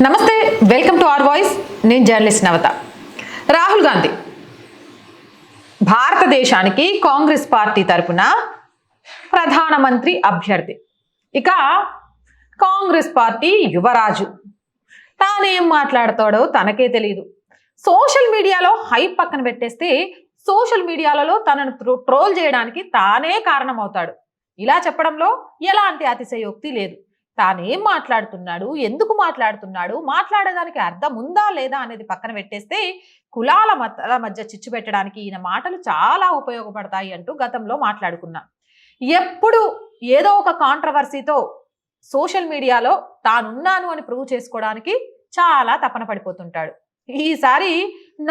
నమస్తే, welcome to our voice. నేను journalist నవత. రాహుల్ గాంధీ భారతదేశానికి కాంగ్రెస్ పార్టీ తరపున ప్రధానమంత్రి అభ్యర్థి. ఇక కాంగ్రెస్ పార్టీ యువరాజు తానేం మాట్లాడతాడో తనకే తెలియదు. సోషల్ మీడియాలో హైప్ పక్కన పెట్టేస్తే సోషల్ మీడియాలలో తనను ట్రోల్ చేయడానికి తానే కారణమవుతాడు. ఇలా చెప్పడంలో ఎలాంటి అతిశయోక్తి లేదు. తానేం మాట్లాడుతున్నాడు, ఎందుకు మాట్లాడుతున్నాడు, మాట్లాడడానికి అర్థం ఉందా లేదా అనేది పక్కన పెట్టేస్తే కులాల మధ్య చిచ్చు పెట్టడానికి ఈయన మాటలు చాలా ఉపయోగపడతాయి అంటూ గతంలో మాట్లాడుకున్నాం. ఎప్పుడు ఏదో ఒక కాంట్రవర్సీతో సోషల్ మీడియాలో తానున్నాను అని ప్రూవ్ చేసుకోవడానికి చాలా తపన పడిపోతుంటాడు. ఈసారి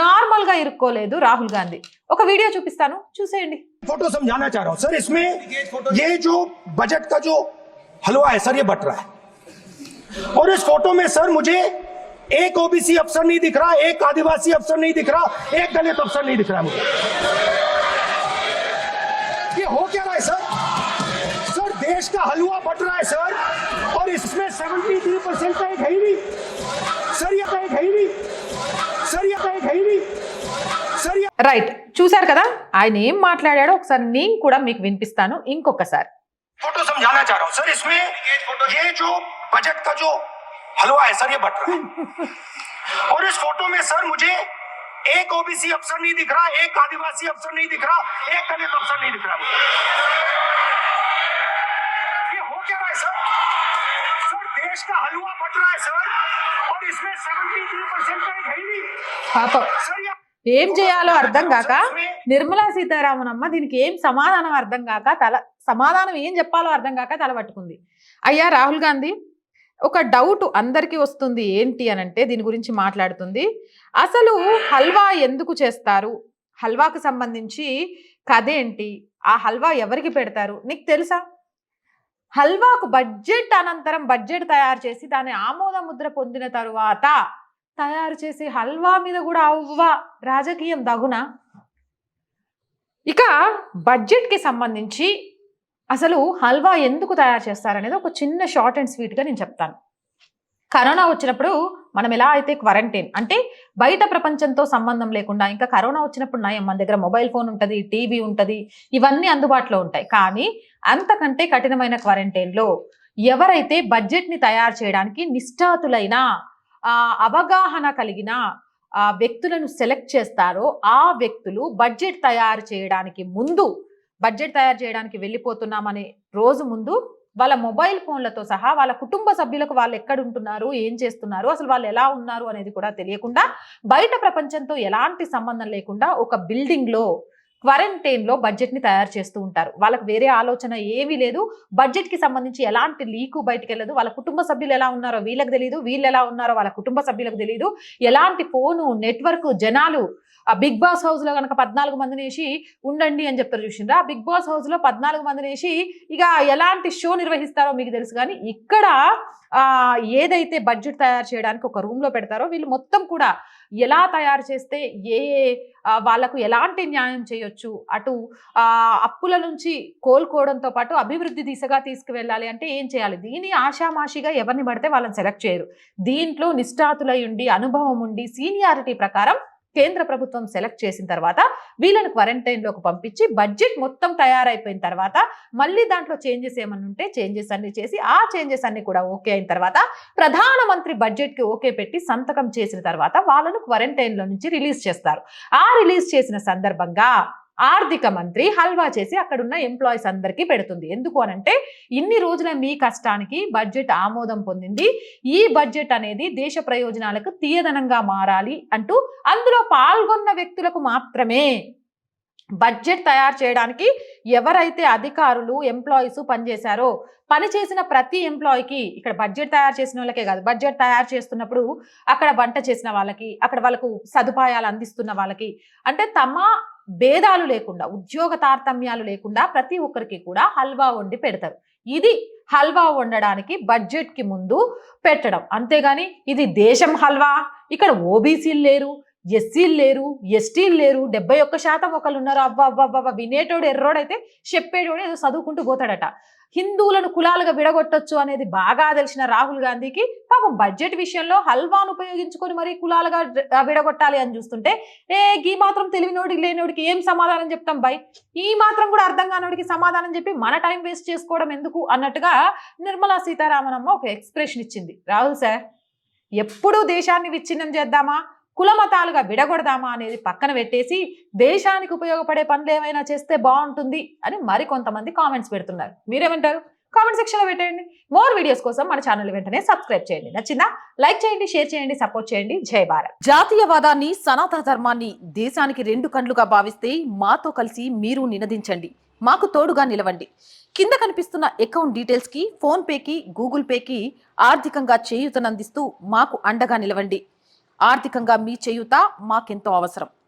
నార్మల్ గా ఇరుక్కోలేదు రాహుల్ గాంధీ. ఒక వీడియో చూపిస్తాను, చూసేయండి. फोटो समझाना चाह रहा हूं सर, इसमें ये जो बजट का जो हलवा है सर, ये बट रहा है। और इस फोटो में सर मुझे एक ओबीसी अफसर नहीं दिख रहा, एक आदिवासी अफसर नहीं दिख रहा, एक दलित अफसर नहीं दिख रहा मुझे। ये हो क्या रहा है सर? सर देश का हलवा बट रहा है सर, और इसमें 73% का एक है ही नहीं सर, ये का एक है ही नहीं सर, ये का एक है ही नहीं सर। రైట్, చూశారు కదా ఆయన ఏం మాట్లాడాడో. ఒకసారి నేను కూడా మీకు వినిపిస్తాను ఇంకొకసారి. फोटो समझाना चाह रहा हूं सर, इसमें ये जो बजट का जो हलवा है सर, ये बट रहा है। और इस फोटो में सर मुझे एक ओबीसी अफसर नहीं दिख रहा, एक आदिवासी अफसर नहीं दिख रहा, एक दलित अफसर नहीं दिख रहा मुझे। ये हो क्या रहा है सर? सर देश का हलवा बट रहा है सर, और इसमें 73% का एक है ही नहीं పాపం सर। ये ఏం చేయాలో అర్థం కాక నిర్మలా సీతారామన్ అమ్మ దీనికి ఏం సమాధానం అర్థం కాక సమాధానం ఏం చెప్పాలో అర్థం కాక తల పట్టుకుంది. అయ్యా రాహుల్ గాంధీ, ఒక డౌట్ అందరికీ వస్తుంది. ఏంటి అనంటే దీని గురించి మాట్లాడుతుంది. అసలు హల్వా ఎందుకు చేస్తారు, హల్వాకు సంబంధించి కథ ఏంటి, ఆ హల్వా ఎవరికి పెడతారు నీకు తెలుసా? హల్వాకు బడ్జెట్ అనంతరం బడ్జెట్ తయారు చేసి దాని ఆమోద ముద్ర పొందిన తరువాత తయారు చేసే హల్వా మీద కూడా అవ్వ రాజకీయం దగునా? ఇక బడ్జెట్కి సంబంధించి అసలు హల్వా ఎందుకు తయారు చేస్తారనేది ఒక చిన్న షార్ట్ అండ్ స్వీట్గా నేను చెప్తాను. కరోనా వచ్చినప్పుడు మనం ఎలా అయితే క్వారంటైన్ అంటే బయట ప్రపంచంతో సంబంధం లేకుండా, ఇంకా కరోనా వచ్చినప్పుడు మన దగ్గర మొబైల్ ఫోన్ ఉంటుంది, టీవీ ఉంటుంది, ఇవన్నీ అందుబాటులో ఉంటాయి. కానీ అంతకంటే కఠినమైన క్వారంటైన్లో ఎవరైతే బడ్జెట్ని తయారు చేయడానికి నిష్ఠాతులైన అవగాహన కలిగిన వ్యక్తులను సెలెక్ట్ చేస్తారో ఆ వ్యక్తులు బడ్జెట్ తయారు చేయడానికి వెళ్ళిపోతున్నామనే రోజు ముందు వాళ్ళ మొబైల్ ఫోన్లతో సహా వాళ్ళ కుటుంబ సభ్యులకు వాళ్ళు ఎక్కడ ఉంటున్నారు, ఏం చేస్తున్నారు, అసలు వాళ్ళు ఎలా ఉన్నారు అనేది కూడా తెలియకుండా, బయట ప్రపంచంతో ఎలాంటి సంబంధం లేకుండా ఒక బిల్డింగ్లో క్వారంటైన్లో బడ్జెట్ని తయారు చేస్తూ ఉంటారు. వాళ్ళకి వేరే ఆలోచన ఏమీ లేదు. బడ్జెట్కి సంబంధించి ఎలాంటి లీకు బయటకు వెళ్ళదు. వాళ్ళ కుటుంబ సభ్యులు ఎలా ఉన్నారో వీళ్ళకి తెలియదు, వీళ్ళు ఎలా ఉన్నారో వాళ్ళ కుటుంబ సభ్యులకు తెలియదు. ఎలాంటి ఫోను నెట్వర్క్ జనాలు ఆ బిగ్ బాస్ హౌస్లో కనుక 14 మందిని వేసి ఉండండి అని చెప్తారు చూసిండ్రా, ఆ బిగ్ బాస్ హౌస్లో 14 మందిని వేసి ఇక ఎలాంటి షో నిర్వహిస్తారో మీకు తెలుసు. కానీ ఇక్కడ ఏదైతే బడ్జెట్ తయారు చేయడానికి ఒక రూమ్లో పెడతారో వీళ్ళు మొత్తం కూడా ఎలా తయారు చేస్తే వాళ్ళకు ఎలాంటి న్యాయం చేయొచ్చు, అటు అప్పుల నుంచి కోలుకోవడంతో పాటు అభివృద్ధి దిశగా తీసుకువెళ్ళాలి అంటే ఏం చేయాలి, దీని ఆషామాషిగా ఎవరిని పడితే వాళ్ళని సెలెక్ట్ చేయరు. దీంట్లో నిష్ఠాతులై ఉండి అనుభవం ఉండి సీనియారిటీ ప్రకారం కేంద్ర ప్రభుత్వం సెలెక్ట్ చేసిన తర్వాత వీళ్ళని క్వారంటైన్లోకి పంపించి బడ్జెట్ మొత్తం తయారైపోయిన తర్వాత మళ్ళీ దాంట్లో చేంజెస్ ఏమన్నా ఉంటే చేంజెస్ అన్ని చేసి ఆ చేంజెస్ అన్ని కూడా ఓకే అయిన తర్వాత ప్రధానమంత్రి బడ్జెట్కి ఓకే పెట్టి సంతకం చేసిన తర్వాత వాళ్ళను క్వారంటైన్లో నుంచి రిలీజ్ చేస్తారు. ఆ రిలీజ్ చేసిన సందర్భంగా ఆర్థిక మంత్రి హల్వా చేసి అక్కడున్న ఎంప్లాయీస్ అందరికీ పెడుతుంది. ఎందుకు అనంటే ఇన్ని రోజుల మీ కష్టానికి బడ్జెట్ ఆమోదం పొందింది, ఈ బడ్జెట్ అనేది దేశ ప్రయోజనాలకు తీయదనంగా మారాలి అంటూ అందులో పాల్గొన్న వ్యక్తులకు మాత్రమే బడ్జెట్ తయారు చేయడానికి ఎవరైతే అధికారులు ఎంప్లాయీస్ పనిచేశారో పనిచేసిన ప్రతి ఎంప్లాయీకి, ఇక్కడ బడ్జెట్ తయారు చేసిన వాళ్ళకే కాదు, బడ్జెట్ తయారు చేస్తున్నప్పుడు అక్కడ వంట చేసిన వాళ్ళకి, అక్కడ వాళ్ళకు సదుపాయాలు అందిస్తున్న వాళ్ళకి, అంటే తమ భేదాలు లేకుండా ఉద్యోగ తారతమ్యాలు లేకుండా ప్రతి ఒక్కరికి కూడా హల్వా వండి పెడతారు. ఇది హల్వా వండడానికి బడ్జెట్కి ముందు పెట్టడం. అంతేగాని ఇది దేశం హల్వా, ఇక్కడ ఓబీసీలు లేరు, ఎస్సీలు లేరు, ఎస్టీలు లేరు, 71% ఒకళ్ళు ఉన్నారు. అవ్వ వినేటోడు ఎర్రోడైతే చెప్పేటోడు ఏదో చదువుకుంటూ పోతాడట. హిందువులను కులాలుగా విడగొట్టొచ్చు అనేది బాగా తెలిసిన రాహుల్ గాంధీకి పాపం బడ్జెట్ విషయంలో హల్వాను ఉపయోగించుకొని మరి కులాలుగా విడగొట్టాలి అని చూస్తుంటే ఈ మాత్రం తెలివినోడికి లేనివాడికి ఏం సమాధానం చెప్తాం బై, ఈ మాత్రం కూడా అర్థం కానివాడికి సమాధానం చెప్పి మన టైం వేస్ట్ చేసుకోవడం ఎందుకు అన్నట్టుగా నిర్మలా సీతారామన్ అమ్మ ఒక ఎక్స్ప్రెషన్ ఇచ్చింది. రాహుల్ సార్, ఎప్పుడూ దేశాన్ని విచ్ఛిన్నం చేద్దామా, కుల మతాలుగా విడగొడదామా అనేది పక్కన పెట్టేసి దేశానికి ఉపయోగపడే పనులు ఏమైనా చేస్తే బాగుంటుంది అని మరి కొంతమంది కామెంట్స్ పెడుతున్నారు. మీరేమంటారు? కామెంట్ సెక్షన్ లో పెట్టేయండి. మోర్ వీడియోస్ కోసం మన ఛానల్ వెంటనే సబ్స్క్రైబ్ చేయండి. నచ్చిందా? లైక్ చేయండి, షేర్ చేయండి, సపోర్ట్ చేయండి. జై భారత్. జాతీయవాదాన్ని, సనాతన ధర్మాన్ని దేశానికి 2 కళ్లుగా భావిస్తే మాతో కలిసి మీరు నినదించండి, మాకు తోడుగా నిలవండి. కింద కనిపిస్తున్న అకౌంట్ డీటెయిల్స్ కి, ఫోన్ పేకి, గూగుల్ పేకి ఆర్థికంగా చేయూతనందిస్తూ మాకు అండగా నిలవండి. ఆర్థికంగా మీ చేయూత మాకెంతో అవసరం.